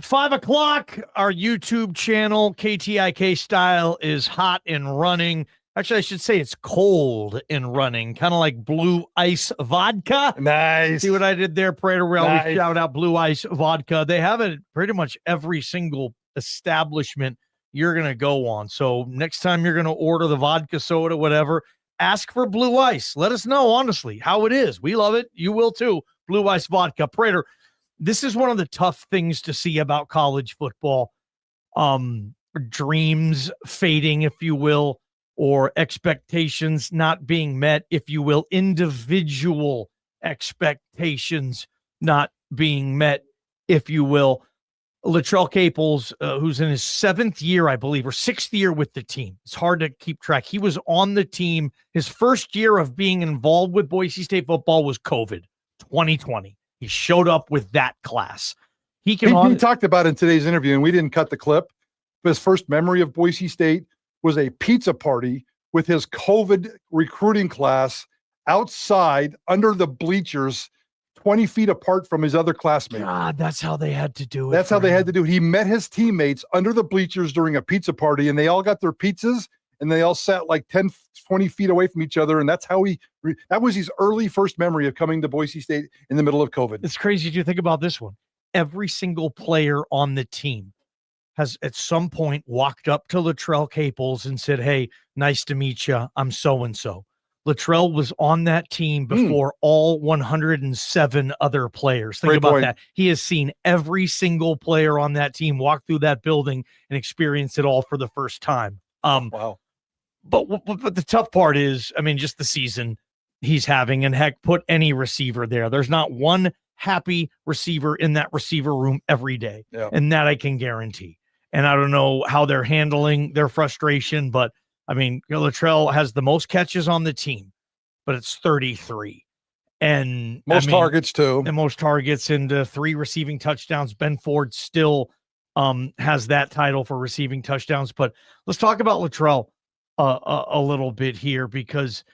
5 o'clock, our YouTube channel, KTIK Style, is hot and running. Actually, I should say it's cold and running, kind of like Blue Ice Vodka. Nice. See what I did there, Prater? We always shout out Blue Ice Vodka. They have it at pretty much every single establishment you're going to go on. So next time you're going to order the vodka, soda, whatever, ask for Blue Ice. Let us know, honestly, how it is. We love it. You will too. Blue Ice Vodka. Prater, this is one of the tough things to see about college football. Dreams fading, if you will, or expectations not being met, if you will, individual expectations not being met, if you will. Latrell Caples, who's in his 7th year, I believe, or 6th year with the team. It's hard to keep track. He was on the team. His first year of being involved with Boise State football was COVID, 2020. He showed up with that class. He talked about in today's interview, and we didn't cut the clip, but his first memory of Boise State was a pizza party with his COVID recruiting class outside under the bleachers, 20 feet apart from his other classmates. God, that's how they had to do it. That's how they had to do it. He met his teammates under the bleachers during a pizza party, and they all got their pizzas, and they all sat like 10, 20 feet away from each other. And that's how that was his early first memory of coming to Boise State in the middle of COVID. It's crazy to think about this one. Every single player on the team has at some point walked up to Latrell Caples and said, "Hey, nice to meet you. I'm so-and-so." Latrell was on that team before all 107 other players. Think about that. He has seen every single player on that team walk through that building and experience it all for the first time. Wow. But the tough part is, I mean, just the season he's having, and heck, put any receiver there. There's not one happy receiver in that receiver room every day. Yeah. And that I can guarantee. And I don't know how they're handling their frustration, but I mean, Latrell has the most catches on the team, but it's 33. And targets too. And most targets, and 3 receiving touchdowns. Ben Ford still has that title for receiving touchdowns. But let's talk about Latrell a little bit here, because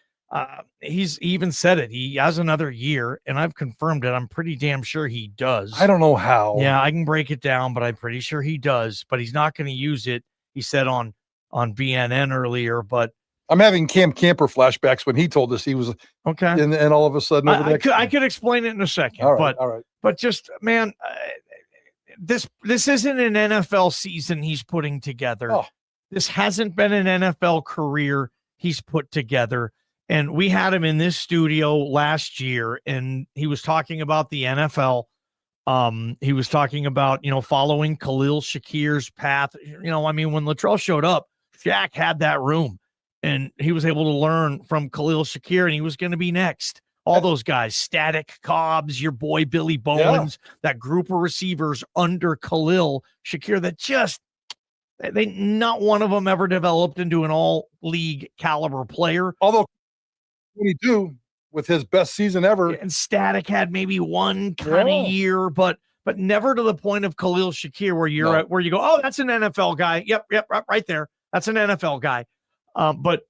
he even said it. He has another year, and I've confirmed it. I'm pretty damn sure he does. I don't know how. Yeah, I can break it down, but I'm pretty sure he does. But he's not going to use it, he said on BNN earlier. But I'm having Cam Camper flashbacks when he told us he was okay. And all of a sudden, I could explain it in a second. All right. But just, man, this isn't an NFL season he's putting together. Oh. This hasn't been an NFL career he's put together. And we had him in this studio last year, and he was talking about the NFL. He was talking about, following Khalil Shakir's path. I mean, when Latrell showed up, Shaq had that room, and he was able to learn from Khalil Shakir, and he was going to be next. All those guys, Static Cobbs, your boy Billy Bowens, that group of receivers under Khalil Shakir that just, not one of them ever developed into an all-league caliber player. Although 22 with his best season ever. And Static had maybe one kind of year, but never to the point of Khalil Shakir where you go, oh, that's an NFL guy. Yep, right there. That's an NFL guy. But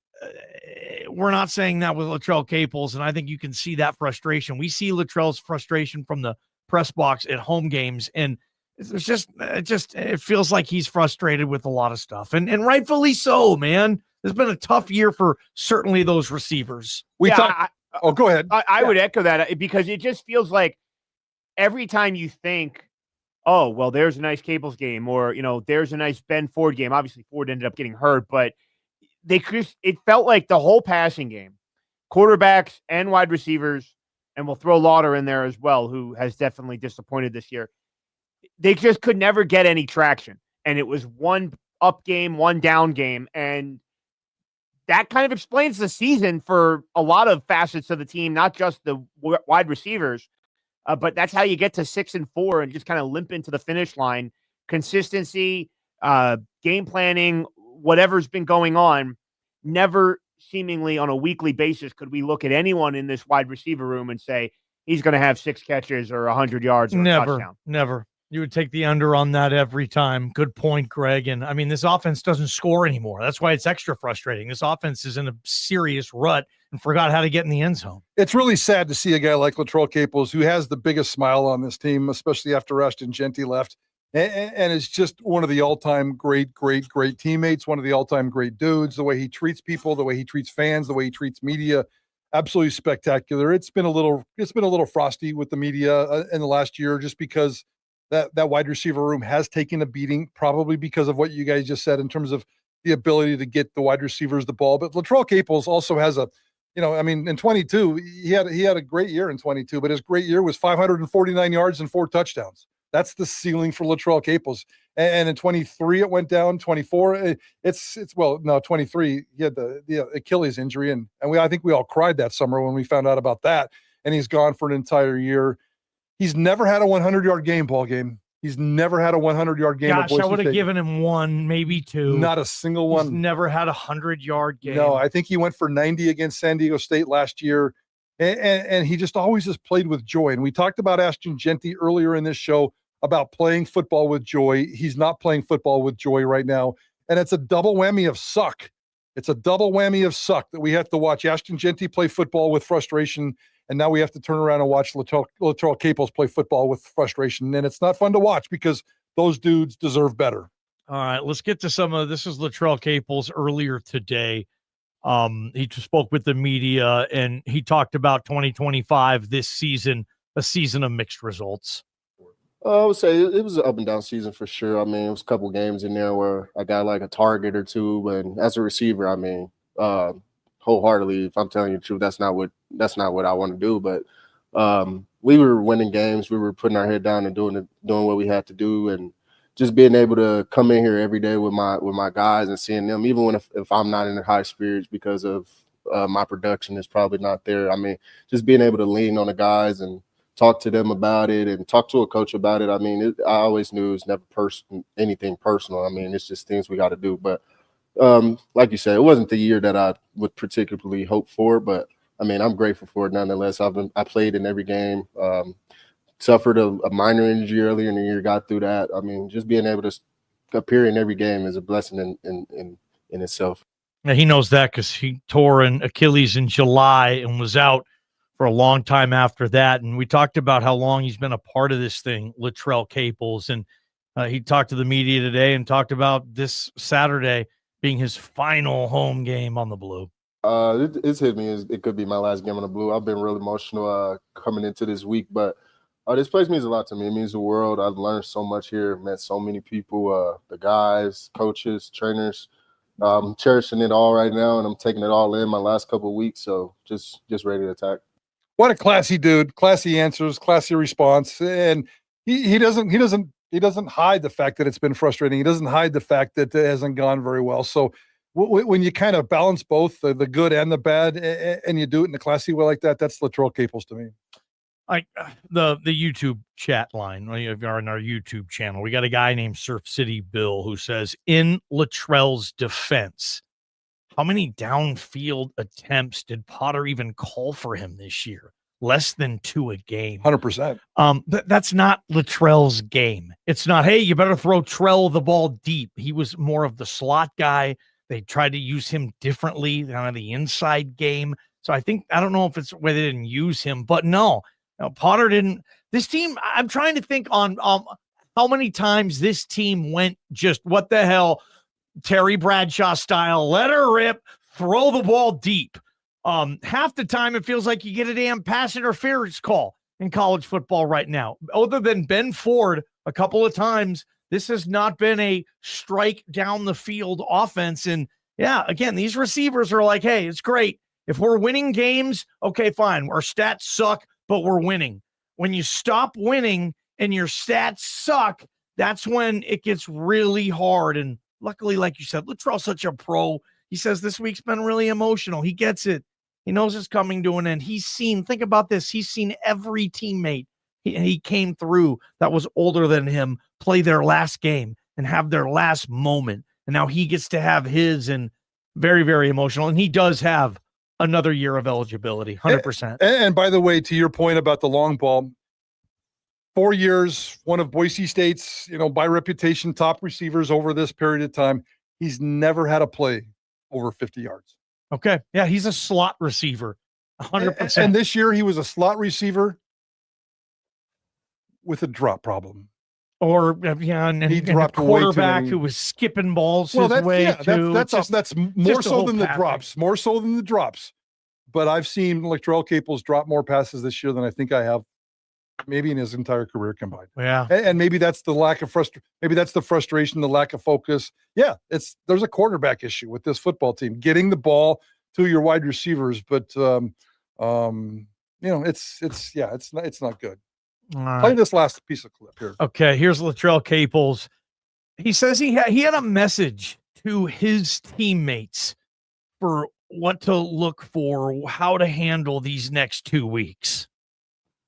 we're not saying that with Latrell Caples, and I think you can see that frustration. We see Latrell's frustration from the press box at home games, and it feels like he's frustrated with a lot of stuff, and rightfully so, man. It's been a tough year for certainly those receivers. Go ahead. I would echo that, because it just feels like every time you think, oh, well, there's a nice Caples game, or, there's a nice Ben Ford game. Obviously, Ford ended up getting hurt, but it felt like the whole passing game, quarterbacks and wide receivers, and we'll throw Lauder in there as well, who has definitely disappointed this year. They just could never get any traction. And it was one up game, one down game. And that kind of explains the season for a lot of facets of the team, not just the wide receivers. But that's how you get to 6-4 and just kind of limp into the finish line. Consistency, game planning, whatever's been going on, never seemingly on a weekly basis could we look at anyone in this wide receiver room and say he's going to have 6 catches or 100 yards or a touchdown. Never. You would take the under on that every time. Good point, Greg. And I mean, this offense doesn't score anymore. That's why it's extra frustrating. This offense is in a serious rut and forgot how to get in the end zone. It's really sad to see a guy like Latrell Caples, who has the biggest smile on this team, especially after Ashton Genty left, and is just one of the all-time great teammates, one of the all-time great dudes. The way he treats people, the way he treats fans, the way he treats media, absolutely spectacular. It's been a little frosty with the media in the last year, just because that wide receiver room has taken a beating, probably because of what you guys just said in terms of the ability to get the wide receivers the ball. But Latrell Caples also has in 22, he had a great year in 22, but his great year was 549 yards and 4 touchdowns. That's the ceiling for Latrell Caples. And in 23, it went down. 24, 23, he had the Achilles injury, and I think we all cried that summer when we found out about that. And he's gone for an entire year. He's never had a 100-yard game, Ballgame. He's never had a 100-yard game. Gosh, I would have given him 1, maybe 2. Not a single one. He's never had a 100-yard game. No, I think he went for 90 against San Diego State last year. And he just always has played with joy. And we talked about Ashton Jeanty earlier in this show about playing football with joy. He's not playing football with joy right now. And it's a double whammy of suck. It's a double whammy of suck that we have to watch Ashton Jeanty play football with frustration. And now we have to turn around and watch Latrell Caples play football with frustration. And it's not fun to watch because those dudes deserve better. All right, let's get to some of this. Is Latrell Caples earlier today. He spoke with the media, and he talked about 2025, this season, a season of mixed results. I would say it was an up and down season for sure. I mean, it was a couple games in there where I got like a target or two, and as a receiver, I mean, wholeheartedly, if I'm telling you the truth, that's not what I want to do. But we were winning games. We were putting our head down and doing what we had to do, and just being able to come in here every day with my guys and seeing them, even if I'm not in the high spirits because of my production is probably not there. I mean, just being able to lean on the guys and talk to them about it and talk to a coach about it. I mean, I always knew it's never anything personal. I mean, it's just things we got to do. But like you said, it wasn't the year that I would particularly hope for, but I mean, I'm grateful for it nonetheless. I played in every game, suffered a minor injury earlier in the year, got through that. I mean, just being able to appear in every game is a blessing in itself. Now, he knows that because he tore an Achilles in July and was out for a long time after that. And we talked about how long he's been a part of this thing, Latrell Caples. And he talked to the media today and talked about this Saturday being his final home game on the Blue. It's hit me. It could be my last game on the Blue. I've been really emotional coming into this week, but this place means a lot to me. It means the world. I've learned so much here, met so many people, the guys, coaches, trainers. I'm cherishing it all right now, and I'm taking it all in my last couple of weeks. So just ready to attack. What a classy dude, classy answers, classy response. And he doesn't hide the fact that it's been frustrating. He doesn't hide the fact that it hasn't gone very well. So when you kind of balance both the good and the bad, and you do it in a classy way like that, that's Latrell Caples to me. Like the YouTube chat line, if you're on our YouTube channel, we got a guy named Surf City Bill who says, in Latrell's defense, how many downfield attempts did Prater even call for him this year? Less than 2 a game. 100%. That's not Latrell's game. It's not, hey, you better throw Trell the ball deep. He was more of the slot guy. They tried to use him differently on the inside game. So I don't know if it's where they didn't use him, but no, Prater didn't. This team, I'm trying to think on how many times this team went just what the hell, Terry Bradshaw style, let her rip, throw the ball deep. Half the time it feels like you get a damn pass interference call in college football right now. Other than Ben Ford a couple of times, this has not been a strike down the field offense. And yeah, again, these receivers are like, hey, it's great. If we're winning games, okay, fine. Our stats suck, but we're winning. When you stop winning and your stats suck, that's when it gets really hard. And luckily, like you said, Latrell's such a pro. He says this week's been really emotional. He gets it. He knows it's coming to an end. Think about this. He's seen every teammate he came through that was older than him play their last game and have their last moment. And now he gets to have his, and very, very emotional. And he does have another year of eligibility, 100%. And by the way, to your point about the long ball, 4 years, one of Boise State's, by reputation, top receivers over this period of time. He's never had a play over 50 yards. Okay. Yeah, he's a slot receiver, 100%. And this year he was a slot receiver with a drop problem. Or and He a dropped way too quarterback many. who was skipping balls Well, his way too. that's more just a so whole than the package. drops. More so than the drops. But I've seen Latrell Caples drop more passes this year than I think I have, maybe in his entire career combined. Yeah. And maybe that's the lack of maybe that's the frustration, the lack of focus. Yeah, there's a quarterback issue with this football team, getting the ball to your wide receivers. But it's not good. All Play right. this last piece of clip here. Okay, here's Latrell Caples. He says he had a message to his teammates for what to look for, how to handle these next 2 weeks.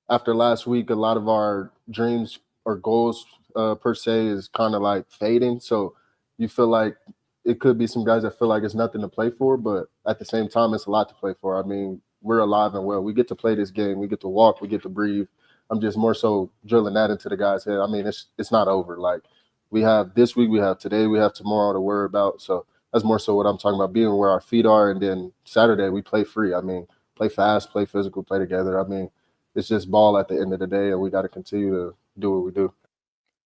After last week, a lot of our dreams or goals per se is kind of like fading. So you feel like it could be some guys that feel like it's nothing to play for, but at the same time, it's a lot to play for. I mean, we're alive and well. We get to play this game. We get to walk. We get to breathe. I'm just more so drilling that into the guys' head. I mean, it's not over. Like, we have this week, we have today, we have tomorrow to worry about. So that's more so what I'm talking about, being where our feet are. And then Saturday, we play free. I mean, play fast, play physical, play together. I mean, it's just ball at the end of the day, and we got to continue to do what we do.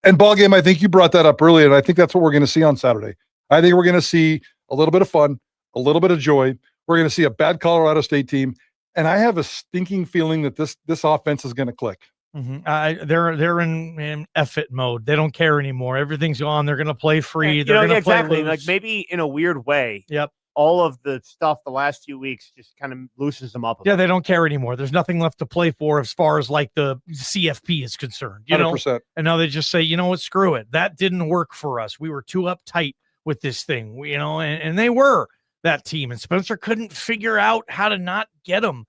And Ballgame, I think you brought that up earlier, and I think that's what we're going to see on Saturday. I think we're going to see a little bit of fun, a little bit of joy. We're going to see a bad Colorado State team, and I have a stinking feeling that this offense is going to click. Mm-hmm. They're in F-it mode. They don't care anymore. Everything's gone. They're going to play free. They're going to play loose. Like, maybe in a weird way. Yep. All of the stuff the last few weeks just kind of loosens them up. Yeah, they don't care anymore. There's nothing left to play for as far as like the CFP is concerned. 100%. And now they just say, you know what, screw it. That didn't work for us. We were too uptight with this thing, and they were that team. And Spencer couldn't figure out how to not get them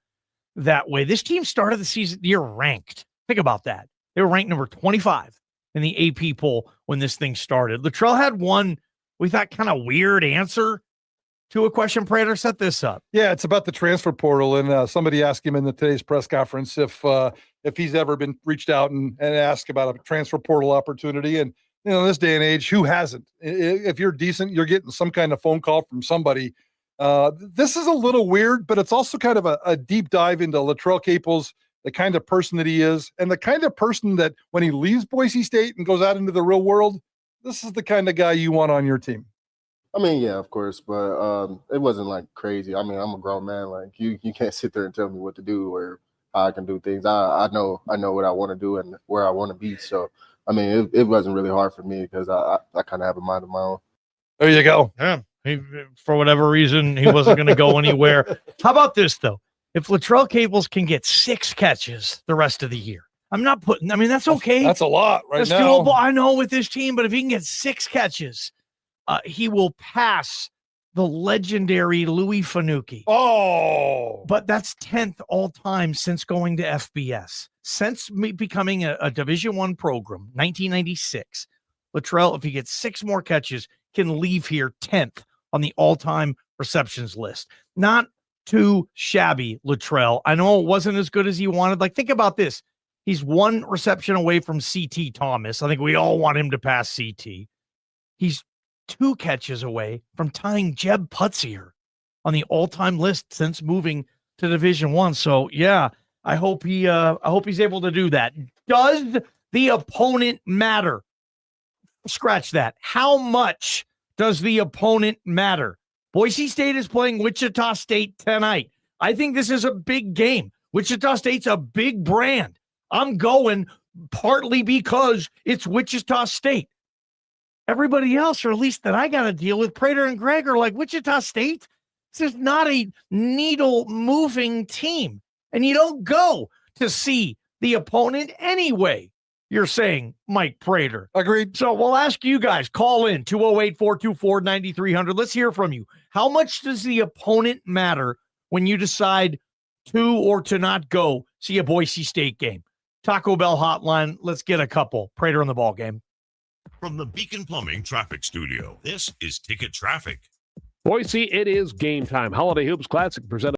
that way. This team started the year ranked. Think about that. They were ranked number 25 in the AP poll when this thing started. Latrell had one, we thought, kind of weird answer to a question. Prater set this up. Yeah, it's about the transfer portal, and somebody asked him in today's press conference if he's ever been reached out and asked about a transfer portal opportunity. And in this day and age, who hasn't? If you're decent, you're getting some kind of phone call from somebody. This is a little weird, but it's also kind of a deep dive into Latrell Caples, the kind of person that he is, and the kind of person that when he leaves Boise State and goes out into the real world, this is the kind of guy you want on your team. I mean, yeah, of course, but it wasn't like crazy. I mean, I'm a grown man. Like, you can't sit there and tell me what to do or how I can do things. I know what I want to do and where I want to be. So, I mean, it wasn't really hard for me because I kind of have a mind of my own. There you go. Yeah. For whatever reason, he wasn't going to go anywhere. How about this, though? If Latrell Caples can get 6 catches the rest of the year, that's okay. That's a lot That's now. doable. I know with this team, but if he can get 6 catches, he will pass the legendary Louis Fanucchi. Oh, but that's 10th all time since going to FBS. Since becoming a Division I program, 1996, Latrell, if he gets 6 more catches, can leave here 10th on the all-time receptions list. Not too shabby, Latrell. I know it wasn't as good as he wanted. Like, think about this. He's 1 reception away from C.T. Thomas. I think we all want him to pass C.T. He's 2 catches away from tying Jeb Putzier on the all-time list since moving to Division I. So, yeah, I hope he's able to do that. Does the opponent matter? Scratch that. How much does the opponent matter? Boise State is playing Wichita State tonight. I think this is a big game. Wichita State's a big brand. I'm going partly because it's Wichita State. Everybody else, or at least that I got to deal with, Prater and Greg, are like, Wichita State, this is not a needle-moving team. And you don't go to see the opponent anyway. You're saying, Mike Prater. Agreed. So we'll ask you guys. Call in 208-424-9300. Let's hear from you. How much does the opponent matter when you decide to or to not go see a Boise State game? Taco Bell hotline. Let's get a couple. Prater on the ball game. From the Beacon Plumbing Traffic Studio, this is Ticket Traffic. Boise, it is game time. Holiday Hoops Classic presented